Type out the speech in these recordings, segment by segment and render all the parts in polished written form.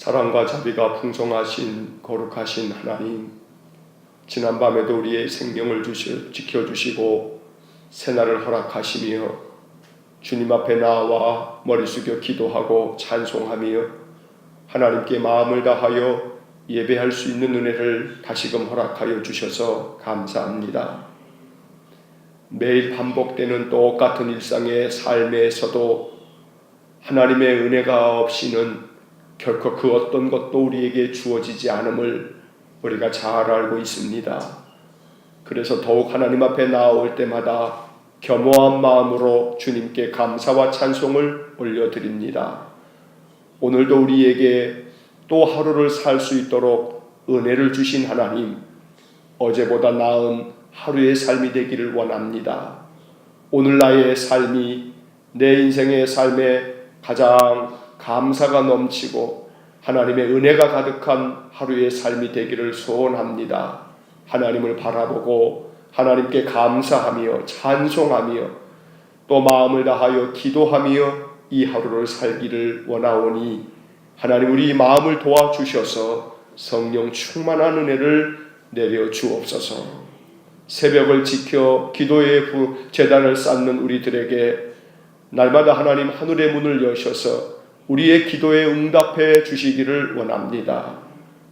사랑과 자비가 풍성하신 거룩하신 하나님, 지난밤에도 우리의 생명을 지켜주시고 새날을 허락하시며 주님 앞에 나와 머리 숙여 기도하고 찬송하며 하나님께 마음을 다하여 예배할 수 있는 은혜를 다시금 허락하여 주셔서 감사합니다. 매일 반복되는 똑같은 일상의 삶에서도 하나님의 은혜가 없이는 결코 그 어떤 것도 우리에게 주어지지 않음을 우리가 잘 알고 있습니다. 그래서 더욱 하나님 앞에 나올 때마다 겸허한 마음으로 주님께 감사와 찬송을 올려드립니다. 오늘도 우리에게 또 하루를 살 수 있도록 은혜를 주신 하나님, 어제보다 나은 하루의 삶이 되기를 원합니다. 오늘 나의 삶이 내 인생의 삶에 가장 감사가 넘치고 하나님의 은혜가 가득한 하루의 삶이 되기를 소원합니다. 하나님을 바라보고 하나님께 감사하며 찬송하며 또 마음을 다하여 기도하며 이 하루를 살기를 원하오니 하나님 우리 마음을 도와주셔서 성령 충만한 은혜를 내려 주옵소서. 새벽을 지켜 기도의 제단을 쌓는 우리들에게 날마다 하나님 하늘의 문을 여셔서 우리의 기도에 응답해 주시기를 원합니다.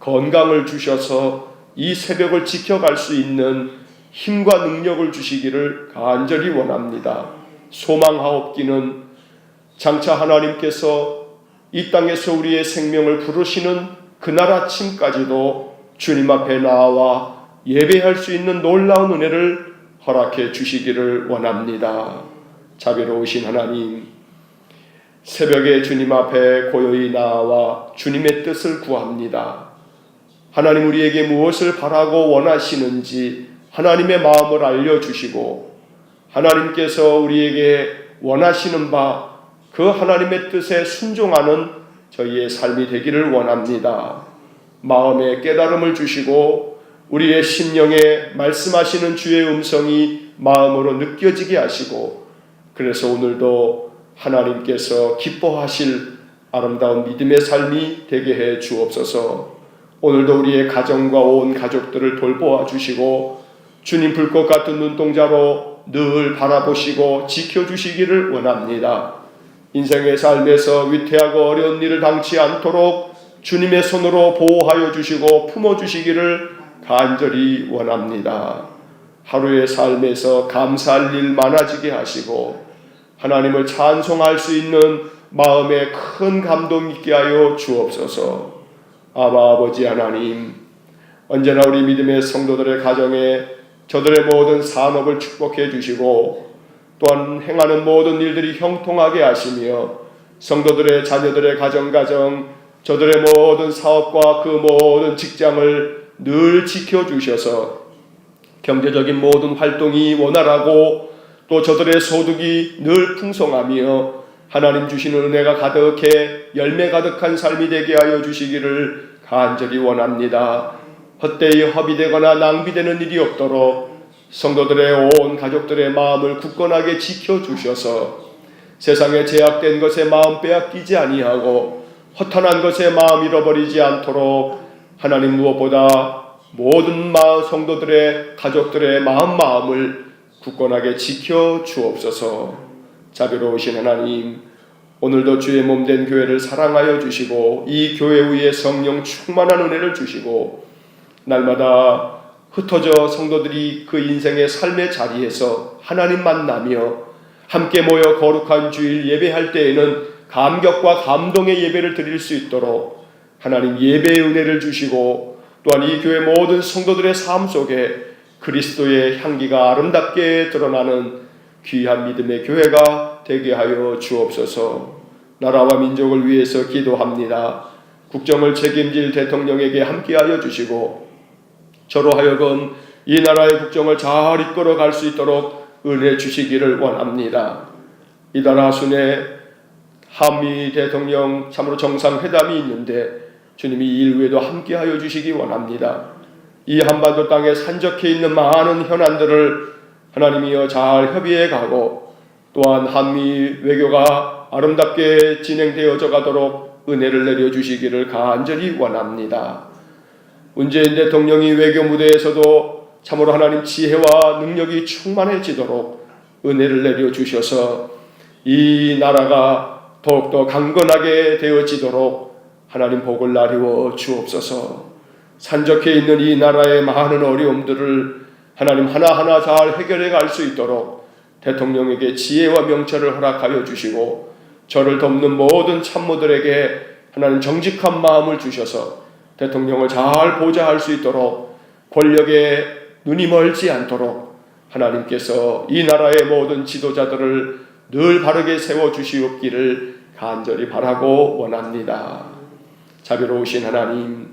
건강을 주셔서 이 새벽을 지켜갈 수 있는 힘과 능력을 주시기를 간절히 원합니다. 소망하옵기는 장차 하나님께서 이 땅에서 우리의 생명을 부르시는 그날 아침까지도 주님 앞에 나와 예배할 수 있는 놀라운 은혜를 허락해 주시기를 원합니다. 자비로우신 하나님, 새벽에 주님 앞에 고요히 나와 주님의 뜻을 구합니다. 하나님 우리에게 무엇을 바라고 원하시는지 하나님의 마음을 알려주시고 하나님께서 우리에게 원하시는 바 그 하나님의 뜻에 순종하는 저희의 삶이 되기를 원합니다. 마음에 깨달음을 주시고 우리의 심령에 말씀하시는 주의 음성이 마음으로 느껴지게 하시고 그래서 오늘도 하나님께서 기뻐하실 아름다운 믿음의 삶이 되게 해 주옵소서. 오늘도 우리의 가정과 온 가족들을 돌보아 주시고 주님 불꽃 같은 눈동자로 늘 바라보시고 지켜주시기를 원합니다. 인생의 삶에서 위태하고 어려운 일을 당치 않도록 주님의 손으로 보호하여 주시고 품어주시기를 간절히 원합니다. 하루의 삶에서 감사할 일 많아지게 하시고 하나님을 찬송할 수 있는 마음에 큰 감동 있게 하여 주옵소서. 아버지 하나님, 언제나 우리 믿음의 성도들의 가정에 저들의 모든 산업을 축복해 주시고 또한 행하는 모든 일들이 형통하게 하시며 성도들의 자녀들의 가정 저들의 모든 사업과 그 모든 직장을 늘 지켜주셔서 경제적인 모든 활동이 원활하고 또 저들의 소득이 늘 풍성하며 하나님 주시는 은혜가 가득해 열매 가득한 삶이 되게 하여 주시기를 간절히 원합니다. 헛되이 허비되거나 낭비되는 일이 없도록 성도들의 온 가족들의 마음을 굳건하게 지켜주셔서 세상에 제약된 것에 마음 빼앗기지 아니하고 허탄한 것에 마음 잃어버리지 않도록 하나님 무엇보다 모든 성도들의 가족들의 마음을 굳건하게 지켜주옵소서. 자비로우신 하나님, 오늘도 주의 몸된 교회를 사랑하여 주시고 이 교회 위에 성령 충만한 은혜를 주시고 날마다 흩어져 성도들이 그 인생의 삶의 자리에서 하나님 만나며 함께 모여 거룩한 주일 예배할 때에는 감격과 감동의 예배를 드릴 수 있도록 하나님 예배의 은혜를 주시고 또한 이 교회 모든 성도들의 삶 속에 그리스도의 향기가 아름답게 드러나는 귀한 믿음의 교회가 되게 하여 주옵소서. 나라와 민족을 위해서 기도합니다. 국정을 책임질 대통령에게 함께하여 주시고 저로 하여금 이 나라의 국정을 잘 이끌어 갈 수 있도록 은혜 주시기를 원합니다. 이달 하순에 한미 대통령 참으로 정상회담이 있는데 주님이 이 일 외에도 함께하여 주시기 원합니다. 이 한반도 땅에 산적해 있는 많은 현안들을 하나님이여 잘 협의해 가고 또한 한미 외교가 아름답게 진행되어져 가도록 은혜를 내려주시기를 간절히 원합니다. 문재인 대통령이 외교 무대에서도 참으로 하나님 지혜와 능력이 충만해지도록 은혜를 내려주셔서 이 나라가 더욱더 강건하게 되어지도록 하나님 복을 나리워 주옵소서. 산적해 있는 이 나라의 많은 어려움들을 하나님 하나하나 잘 해결해 갈 수 있도록 대통령에게 지혜와 명철을 허락하여 주시고, 저를 돕는 모든 참모들에게 하나님 정직한 마음을 주셔서 대통령을 잘 보좌할 수 있도록, 권력에 눈이 멀지 않도록 하나님께서 이 나라의 모든 지도자들을 늘 바르게 세워주시옵기를 간절히 바라고 원합니다. 자비로우신 하나님,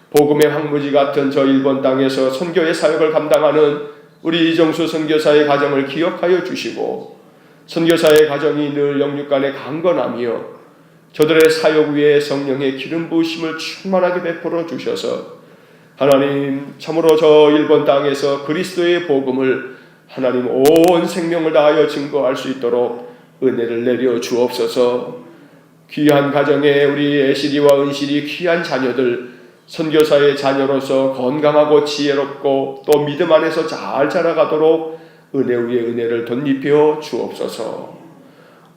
복음의 황무지 같은 저 일본 땅에서 선교의 사역을 감당하는 우리 이정수 선교사의 가정을 기억하여 주시고, 선교사의 가정이 늘 영육간에 강건하며 저들의 사역 위에 성령의 기름 부으심을 충만하게 베풀어 주셔서 하나님 참으로 저 일본 땅에서 그리스도의 복음을 하나님 온 생명을 다하여 증거할 수 있도록 은혜를 내려 주옵소서. 귀한 가정에 우리 애실이와 은실이 귀한 자녀들, 선교사의 자녀로서 건강하고 지혜롭고 또 믿음 안에서 잘 자라가도록 은혜 위에 은혜를 덧입혀 주옵소서.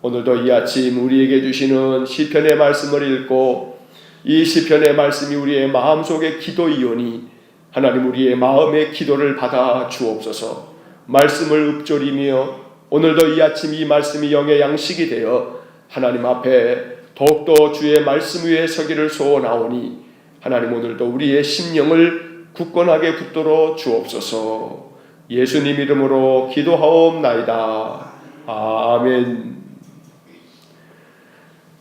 오늘도 이 아침 우리에게 주시는 시편의 말씀을 읽고 이 시편의 말씀이 우리의 마음속의 기도이오니 하나님 우리의 마음의 기도를 받아 주옵소서. 말씀을 읊조리며 오늘도 이 아침 이 말씀이 영의 양식이 되어 하나님 앞에 더욱더 주의 말씀 위에 서기를 소원하오니 하나님 오늘도 우리의 심령을 굳건하게 붙들어 주옵소서. 예수님 이름으로 기도하옵나이다. 아멘.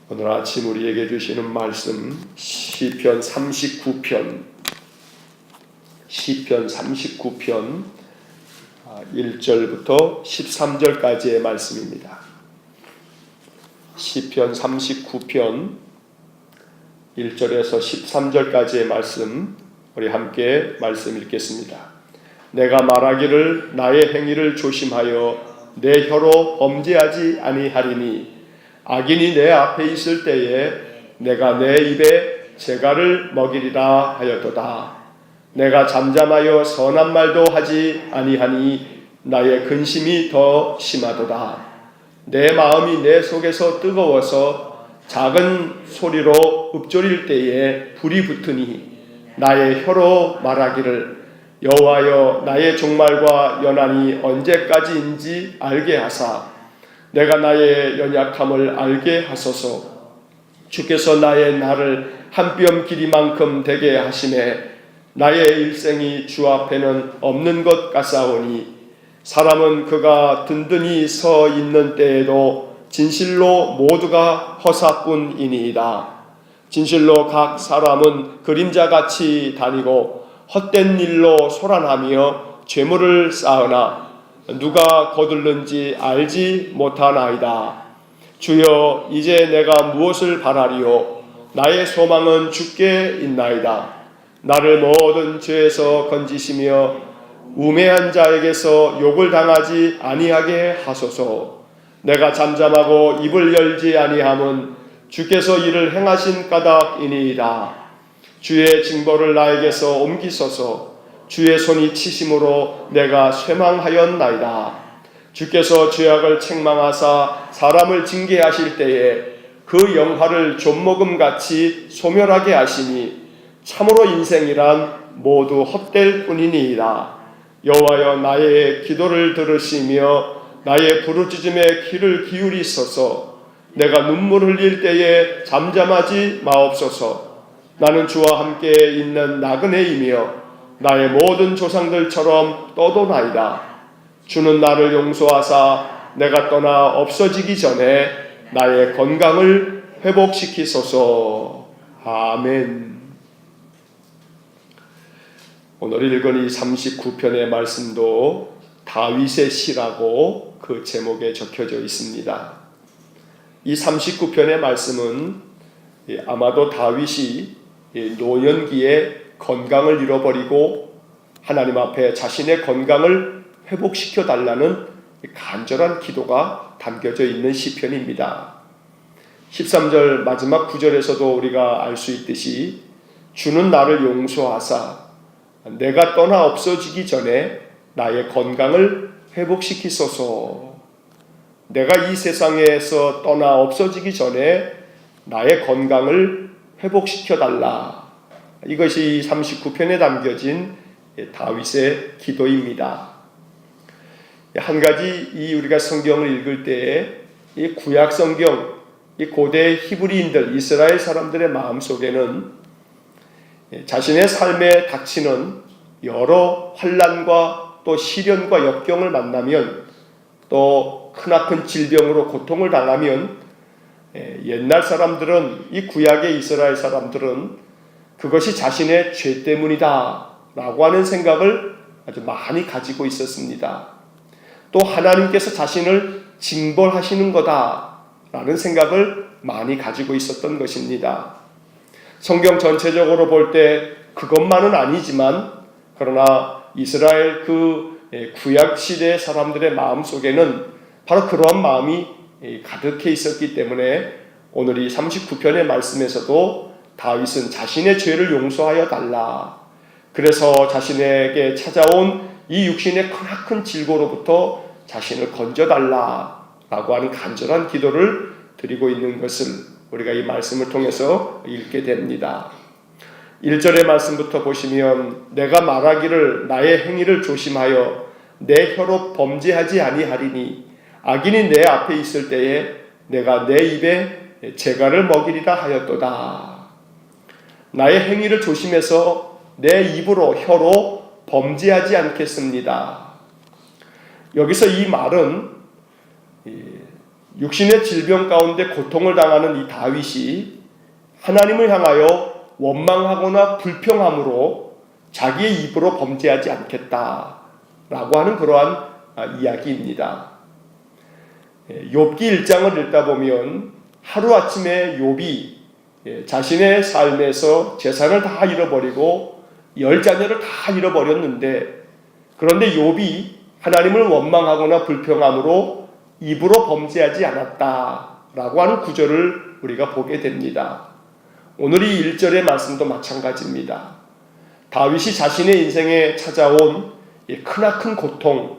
오늘 아침 우리에게 주시는 말씀 시편 39편 1절부터 13절까지의 말씀입니다. 시편 39편 1절에서 13절까지의 말씀, 우리 함께 말씀 읽겠습니다. 내가 말하기를 나의 행위를 조심하여 내 혀로 범죄하지 아니하리니 악인이 내 앞에 있을 때에 내가 내 입에 재갈을 먹이리라 하였도다. 내가 잠잠하여 선한 말도 하지 아니하니 나의 근심이 더 심하도다. 내 마음이 내 속에서 뜨거워서 작은 소리로 읊조릴 때에 불이 붙으니 나의 혀로 말하기를 여호와여 나의 종말과 연한이 언제까지인지 알게 하사 내가 나의 연약함을 알게 하소서. 주께서 나의 날을 한 뼘 길이만큼 되게 하심에 나의 일생이 주 앞에는 없는 것 같사오니 사람은 그가 든든히 서 있는 때에도 진실로 모두가 허사뿐이니이다. 진실로 각 사람은 그림자같이 다니고 헛된 일로 소란하며 죄물을 쌓으나 누가 거둘는지 알지 못하나이다. 주여 이제 내가 무엇을 바라리요? 나의 소망은 주께 있나이다. 나를 모든 죄에서 건지시며 우매한 자에게서 욕을 당하지 아니하게 하소서. 내가 잠잠하고 입을 열지 아니함은 주께서 이를 행하신 까닭이니이다. 주의 징벌을 나에게서 옮기소서. 주의 손이 치심으로 내가 쇠망하였나이다. 주께서 죄악을 책망하사 사람을 징계하실 때에 그 영화를 좀먹음같이 소멸하게 하시니 참으로 인생이란 모두 헛될 뿐이니이다. 여호와여 나의 기도를 들으시며 나의 부르짖음에 귀를 기울이소서. 내가 눈물 흘릴 때에 잠잠하지 마옵소서. 나는 주와 함께 있는 나그네이며 나의 모든 조상들처럼 떠도나이다. 주는 나를 용서하사 내가 떠나 없어지기 전에 나의 건강을 회복시키소서. 아멘. 오늘 읽은 이 39편의 말씀도 다윗의 시라고 그 제목에 적혀져 있습니다. 이 39편의 말씀은 아마도 다윗이 노년기에 건강을 잃어버리고 하나님 앞에 자신의 건강을 회복시켜 달라는 간절한 기도가 담겨져 있는 시편입니다. 13절 마지막 구절에서도 우리가 알 수 있듯이 주는 나를 용서하사 내가 떠나 없어지기 전에 나의 건강을 회복시키소서. 내가 이 세상에서 떠나 없어지기 전에 나의 건강을 회복시켜달라. 이것이 39편에 담겨진 다윗의 기도입니다. 한 가지 우리가 성경을 읽을 때에 이 구약 성경, 이 고대 히브리인들, 이스라엘 사람들의 마음속에는 자신의 삶에 닥치는 여러 환난과 또 시련과 역경을 만나면 또 크나큰 질병으로 고통을 당하면 옛날 사람들은, 이 구약의 이스라엘 사람들은 그것이 자신의 죄 때문이다 라고 하는 생각을 아주 많이 가지고 있었습니다. 또 하나님께서 자신을 징벌하시는 거다 라는 생각을 많이 가지고 있었던 것입니다. 성경 전체적으로 볼 때 그것만은 아니지만, 그러나 이스라엘 그 구약 시대 사람들의 마음 속에는 바로 그러한 마음이 가득해 있었기 때문에 오늘 이 39편의 말씀에서도 다윗은 자신의 죄를 용서하여 달라, 그래서 자신에게 찾아온 이 육신의 크나큰 질고로부터 자신을 건져달라 라고 하는 간절한 기도를 드리고 있는 것을 우리가 이 말씀을 통해서 읽게 됩니다. 1절의 말씀부터 보시면 내가 말하기를 나의 행위를 조심하여 내 혀로 범죄하지 아니하리니 악인이 내 앞에 있을 때에 내가 내 입에 재갈을 먹이리라 하였도다. 나의 행위를 조심해서 내 입으로 혀로 범죄하지 않겠습니다. 여기서 이 말은 육신의 질병 가운데 고통을 당하는 이 다윗이 하나님을 향하여 원망하거나 불평함으로 자기의 입으로 범죄하지 않겠다라고 하는 그러한 이야기입니다. 욥기 1장을 읽다 보면 하루아침에 욥이 자신의 삶에서 재산을 다 잃어버리고 10자녀를 다 잃어버렸는데, 그런데 욥이 하나님을 원망하거나 불평함으로 입으로 범죄하지 않았다라고 하는 구절을 우리가 보게 됩니다. 오늘 이 1절의 말씀도 마찬가지입니다. 다윗이 자신의 인생에 찾아온 크나큰 고통,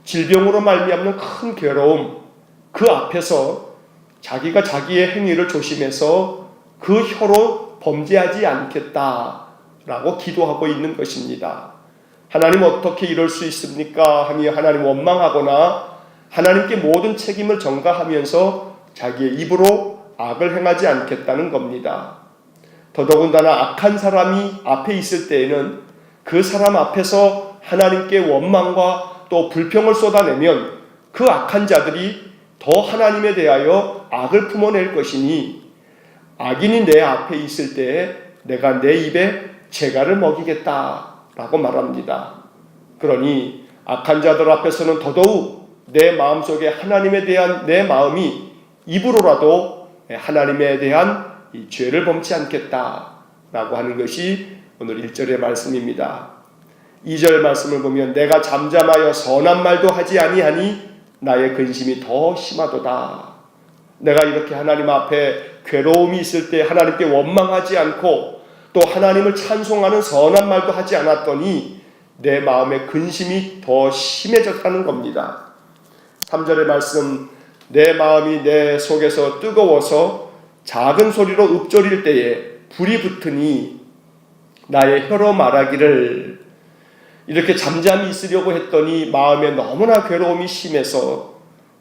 질병으로 말미암는 큰 괴로움, 그 앞에서 자기가 자기의 행위를 조심해서 그 혀로 범죄하지 않겠다라고 기도하고 있는 것입니다. 하나님 어떻게 이럴 수 있습니까? 하며 하나님 원망하거나 하나님께 모든 책임을 전가하면서 자기의 입으로 악을 행하지 않겠다는 겁니다. 더더군다나 악한 사람이 앞에 있을 때에는 그 사람 앞에서 하나님께 원망과 또 불평을 쏟아내면 그 악한 자들이 더 하나님에 대하여 악을 품어낼 것이니 악인이 내 앞에 있을 때에 내가 내 입에 재갈을 먹이겠다라고 말합니다. 그러니 악한 자들 앞에서는 더더욱 내 마음속에 하나님에 대한 내 마음이 입으로라도 하나님에 대한 이 죄를 범치 않겠다라고 하는 것이 오늘 1절의 말씀입니다. 2절 말씀을 보면 내가 잠잠하여 선한 말도 하지 아니하니 나의 근심이 더 심하도다. 내가 이렇게 하나님 앞에 괴로움이 있을 때 하나님께 원망하지 않고 또 하나님을 찬송하는 선한 말도 하지 않았더니 내 마음의 근심이 더 심해졌다는 겁니다. 3절의 말씀, 내 마음이 내 속에서 뜨거워서 작은 소리로 읊조릴 때에 불이 붙으니 나의 혀로 말하기를, 이렇게 잠잠히 있으려고 했더니 마음에 너무나 괴로움이 심해서,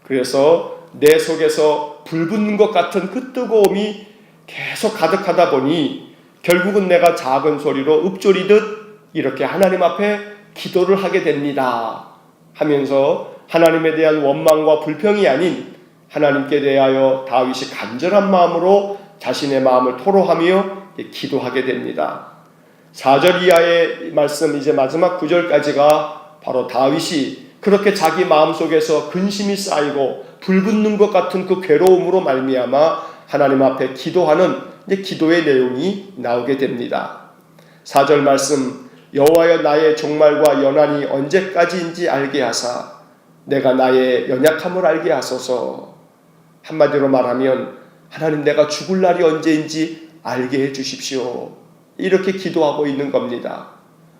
그래서 내 속에서 불 붙는 것 같은 그 뜨거움이 계속 가득하다 보니 결국은 내가 작은 소리로 읊조리듯 이렇게 하나님 앞에 기도를 하게 됩니다 하면서 하나님에 대한 원망과 불평이 아닌 하나님께 대하여 다윗이 간절한 마음으로 자신의 마음을 토로하며 기도하게 됩니다. 4절 이하의 말씀, 이제 마지막 9절까지가 바로 다윗이 그렇게 자기 마음속에서 근심이 쌓이고 불붙는 것 같은 그 괴로움으로 말미암아 하나님 앞에 기도하는 기도의 내용이 나오게 됩니다. 4절 말씀, 여호와여 나의 종말과 연한이 언제까지인지 알게 하사 내가 나의 연약함을 알게 하소서. 한마디로 말하면 하나님, 내가 죽을 날이 언제인지 알게 해 주십시오. 이렇게 기도하고 있는 겁니다.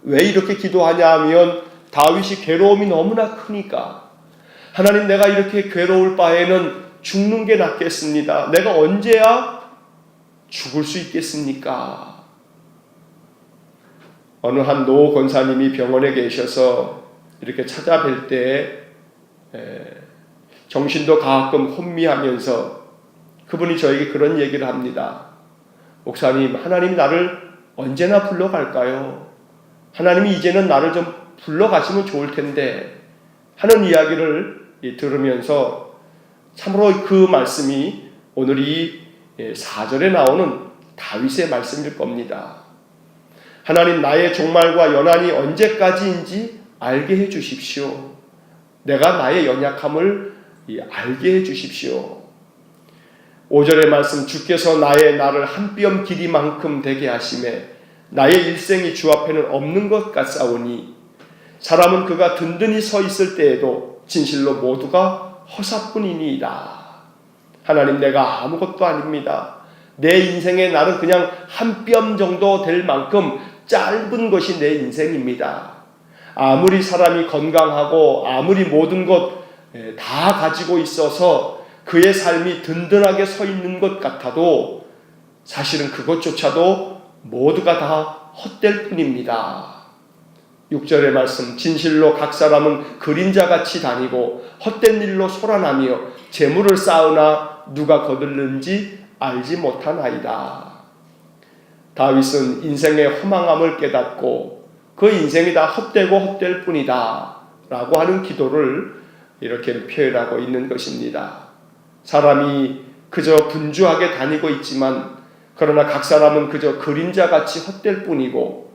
왜 이렇게 기도하냐 하면 다윗이 괴로움이 너무나 크니까, 하나님, 내가 이렇게 괴로울 바에는 죽는 게 낫겠습니다. 내가 언제야 죽을 수 있겠습니까? 어느 한 노 권사님이 병원에 계셔서 이렇게 찾아뵐 때 정신도 가끔 혼미하면서 그분이 저에게 그런 얘기를 합니다. 목사님, 하나님 나를 언제나 불러갈까요? 하나님이 이제는 나를 좀 불러가시면 좋을 텐데 하는 이야기를 들으면서 참으로 그 말씀이 오늘 이 4절에 나오는 다윗의 말씀일 겁니다. 하나님, 나의 종말과 연한이 언제까지인지 알게 해 주십시오. 내가 나의 연약함을 알게 해 주십시오. 5절의 말씀, 주께서 나를 한 뼘 길이만큼 되게 하심에 나의 일생이 주 앞에는 없는 것 같사오니 사람은 그가 든든히 서 있을 때에도 진실로 모두가 허사뿐이니이다. 하나님, 내가 아무것도 아닙니다. 내 인생의 날은 그냥 한 뼘 정도 될 만큼 짧은 것이 내 인생입니다. 아무리 사람이 건강하고 아무리 모든 것 다 가지고 있어서 그의 삶이 든든하게 서 있는 것 같아도 사실은 그것조차도 모두가 다 헛될 뿐입니다. 6절의 말씀, 진실로 각 사람은 그림자같이 다니고 헛된 일로 소란하며 재물을 쌓으나 누가 거둘는지 알지 못하나이다. 다윗은 인생의 허망함을 깨닫고 그 인생이 다 헛되고 헛될 뿐이다 라고 하는 기도를 이렇게 표현하고 있는 것입니다. 사람이 그저 분주하게 다니고 있지만 그러나 각 사람은 그저 그림자같이 헛될 뿐이고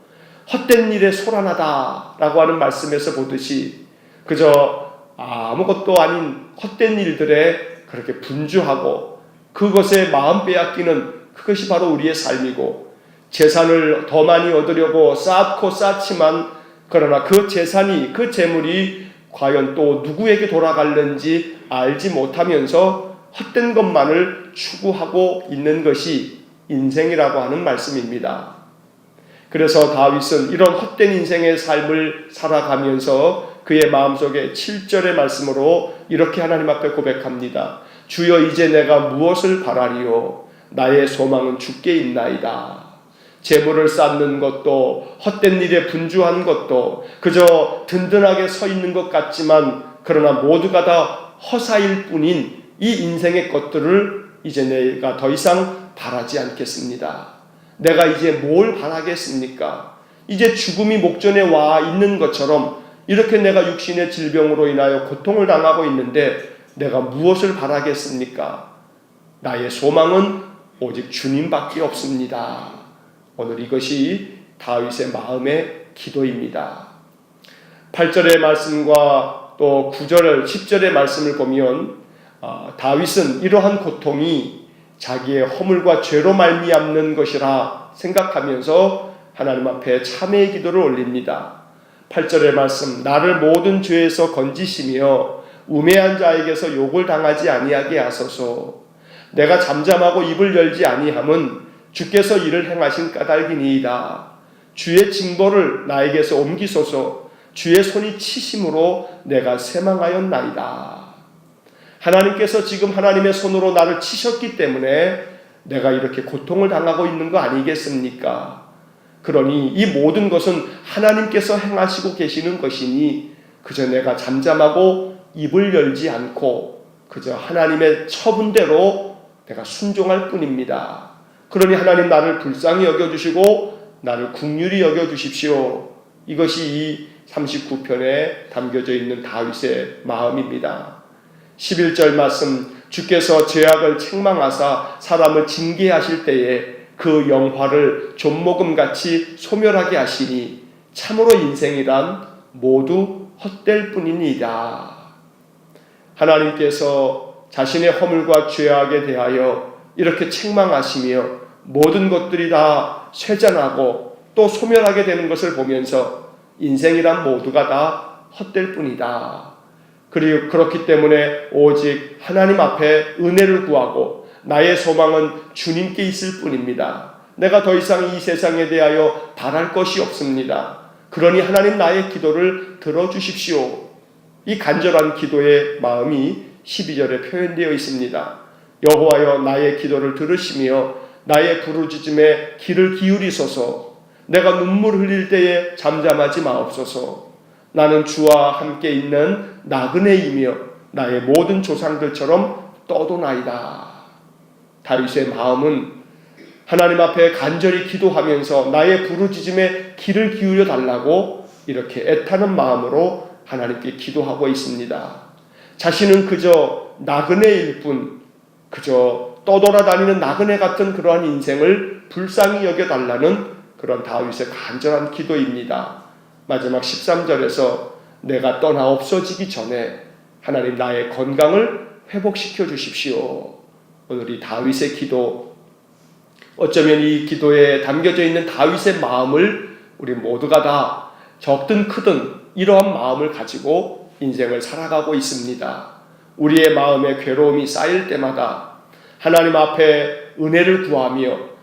헛된 일에 소란하다 라고 하는 말씀에서 보듯이 그저 아무것도 아닌 헛된 일들에 그렇게 분주하고 그것에 마음 빼앗기는 그것이 바로 우리의 삶이고, 재산을 더 많이 얻으려고 쌓고 쌓지만 그러나 그 재산이, 그 재물이 과연 또 누구에게 돌아갈는지 알지 못하면서 헛된 것만을 추구하고 있는 것이 인생이라고 하는 말씀입니다. 그래서 다윗은 이런 헛된 인생의 삶을 살아가면서 그의 마음속에 7절의 말씀으로 이렇게 하나님 앞에 고백합니다. 주여, 이제 내가 무엇을 바라리요? 나의 소망은 주께 있나이다. 재물을 쌓는 것도 헛된 일에 분주한 것도 그저 든든하게 서 있는 것 같지만 그러나 모두가 다 허사일 뿐인 이 인생의 것들을 이제 내가 더 이상 바라지 않겠습니다. 내가 이제 뭘 바라겠습니까? 이제 죽음이 목전에 와 있는 것처럼 이렇게 내가 육신의 질병으로 인하여 고통을 당하고 있는데 내가 무엇을 바라겠습니까? 나의 소망은 오직 주님밖에 없습니다. 오늘 이것이 다윗의 마음의 기도입니다. 8절의 말씀과 또 9절, 10절의 말씀을 보면 다윗은 이러한 고통이 자기의 허물과 죄로 말미암는 것이라 생각하면서 하나님 앞에 참회의 기도를 올립니다. 8절의 말씀, 나를 모든 죄에서 건지시며 우매한 자에게서 욕을 당하지 아니하게 하소서. 내가 잠잠하고 입을 열지 아니함은 주께서 이를 행하신 까닭이니이다. 주의 징벌을 나에게서 옮기소서. 주의 손이 치심으로 내가 쇠망하였나이다. 하나님께서 지금 하나님의 손으로 나를 치셨기 때문에 내가 이렇게 고통을 당하고 있는 거 아니겠습니까? 그러니 이 모든 것은 하나님께서 행하시고 계시는 것이니 그저 내가 잠잠하고 입을 열지 않고 그저 하나님의 처분대로 내가 순종할 뿐입니다. 그러니 하나님, 나를 불쌍히 여겨주시고 나를 긍휼히 여겨주십시오. 이것이 이 39편에 담겨져 있는 다윗의 마음입니다. 11절 말씀, 주께서 죄악을 책망하사 사람을 징계하실 때에 그 영화를 좀목음같이 소멸하게 하시니 참으로 인생이란 모두 헛될 뿐이니이다. 하나님께서 자신의 허물과 죄악에 대하여 이렇게 책망하시며 모든 것들이 다 쇠잔하고 또 소멸하게 되는 것을 보면서 인생이란 모두가 다 헛될 뿐이다. 그리고 그렇기 때문에 오직 하나님 앞에 은혜를 구하고 나의 소망은 주님께 있을 뿐입니다. 내가 더 이상 이 세상에 대하여 바랄 것이 없습니다. 그러니 하나님 나의 기도를 들어주십시오. 이 간절한 기도의 마음이 12절에 표현되어 있습니다. 여호와여 나의 기도를 들으시며 나의 부르짖음에 귀를 기울이소서. 내가 눈물 흘릴 때에 잠잠하지 마옵소서. 나는 주와 함께 있는 나그네이며 나의 모든 조상들처럼 떠도나이다. 다윗의 마음은 하나님 앞에 간절히 기도하면서 나의 부르짖음에 귀를 기울여 달라고 이렇게 애타는 마음으로 하나님께 기도하고 있습니다. 자신은 그저 나그네일 뿐, 그저 떠돌아다니는 나그네 같은 그러한 인생을 불쌍히 여겨달라는 그런 다윗의 간절한 기도입니다. 마지막 13절에서 내가 떠나 없어지기 전에 하나님 나의 건강을 회복시켜 주십시오. 오늘 이 다윗의 기도, 어쩌면 이 기도에 담겨져 있는 다윗의 마음을 우리 모두가 다 적든 크든 이러한 마음을 가지고 인생을 살아가고 있습니다. 우리의 마음에 괴로움이 쌓일 때마다 하나님 앞에 은혜를 구하며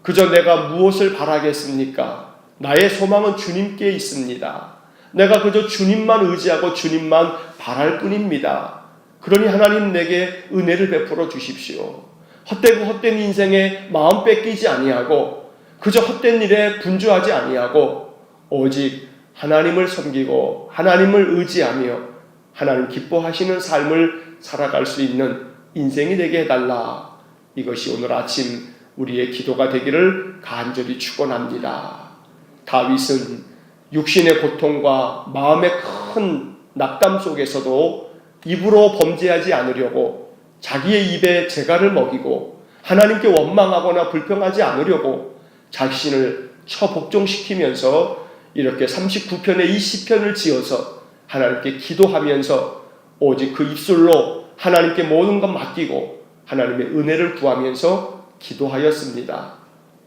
그저 내가 무엇을 바라겠습니까? 나의 소망은 주님께 있습니다. 내가 그저 주님만 의지하고 주님만 바랄 뿐입니다. 그러니 하나님 내게 은혜를 베풀어 주십시오. 헛되고 헛된 인생에 마음 뺏기지 아니하고 그저 헛된 일에 분주하지 아니하고 오직 하나님을 섬기고 하나님을 의지하며 하나님 기뻐하시는 삶을 살아갈 수 있는 인생이 되게 해달라. 이것이 오늘 아침 우리의 기도가 되기를 간절히 축원합니다. 다윗은 육신의 고통과 마음의 큰 낙담 속에서도 입으로 범죄하지 않으려고 자기의 입에 재갈을 먹이고 하나님께 원망하거나 불평하지 않으려고 자신을 처복종시키면서 이렇게 39편의 이 시편을 지어서 하나님께 기도하면서 오직 그 입술로 하나님께 모든 것 맡기고 하나님의 은혜를 구하면서 기도하였습니다.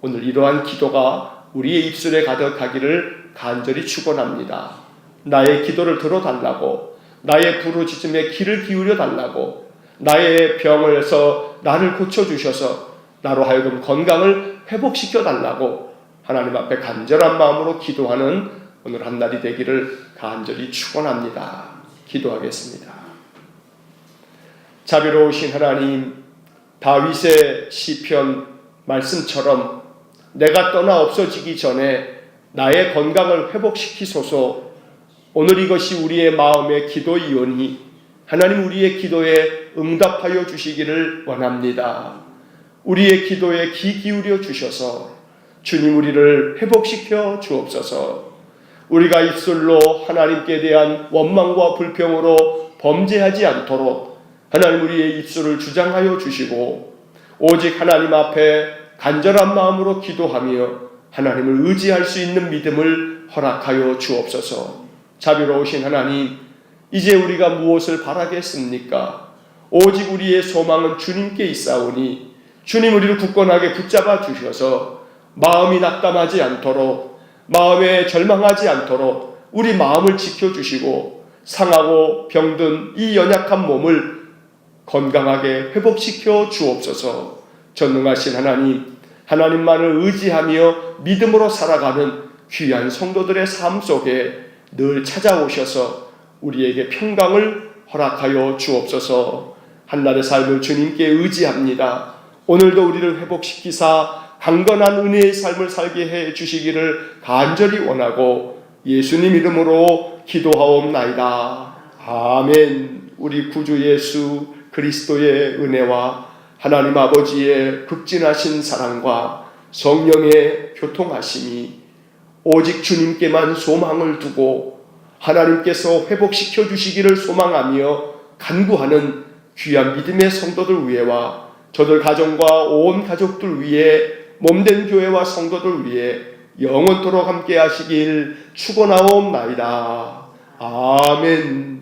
오늘 이러한 기도가 우리의 입술에 가득하기를 간절히 축원합니다. 나의 기도를 들어달라고, 나의 부르짖음에 귀를 기울여 달라고, 나의 병을서 나를 고쳐주셔서 나로 하여금 건강을 회복시켜 달라고 하나님 앞에 간절한 마음으로 기도하는 오늘 한 날이 되기를 간절히 축원합니다. 기도하겠습니다. 자비로우신 하나님, 다윗의 시편 말씀처럼 내가 떠나 없어지기 전에 나의 건강을 회복시키소서. 오늘 이것이 우리의 마음의 기도이오니 하나님 우리의 기도에 응답하여 주시기를 원합니다. 우리의 기도에 귀 기울여 주셔서 주님 우리를 회복시켜 주옵소서. 우리가 입술로 하나님께 대한 원망과 불평으로 범죄하지 않도록 하나님 우리의 입술을 주장하여 주시고 오직 하나님 앞에 간절한 마음으로 기도하며 하나님을 의지할 수 있는 믿음을 허락하여 주옵소서. 자비로우신 하나님, 이제 우리가 무엇을 바라겠습니까? 오직 우리의 소망은 주님께 있사오니 주님 우리를 굳건하게 붙잡아 주셔서 마음이 낙담하지 않도록, 마음에 절망하지 않도록 우리 마음을 지켜주시고 상하고 병든 이 연약한 몸을 건강하게 회복시켜 주옵소서. 전능하신 하나님, 하나님만을 의지하며 믿음으로 살아가는 귀한 성도들의 삶 속에 늘 찾아오셔서 우리에게 평강을 허락하여 주옵소서. 한날의 삶을 주님께 의지합니다. 오늘도 우리를 회복시키사 강건한 은혜의 삶을 살게 해 주시기를 간절히 원하고 예수님 이름으로 기도하옵나이다. 아멘. 우리 구주 예수 그리스도의 은혜와 하나님 아버지의 극진하신 사랑과 성령의 교통하심이 오직 주님께만 소망을 두고 하나님께서 회복시켜 주시기를 소망하며 간구하는 귀한 믿음의 성도들 위에와 저들 가정과 온 가족들 위에 몸된 교회와 성도들 위에 영원토록 함께 하시길 축원하옵나이다. 아멘.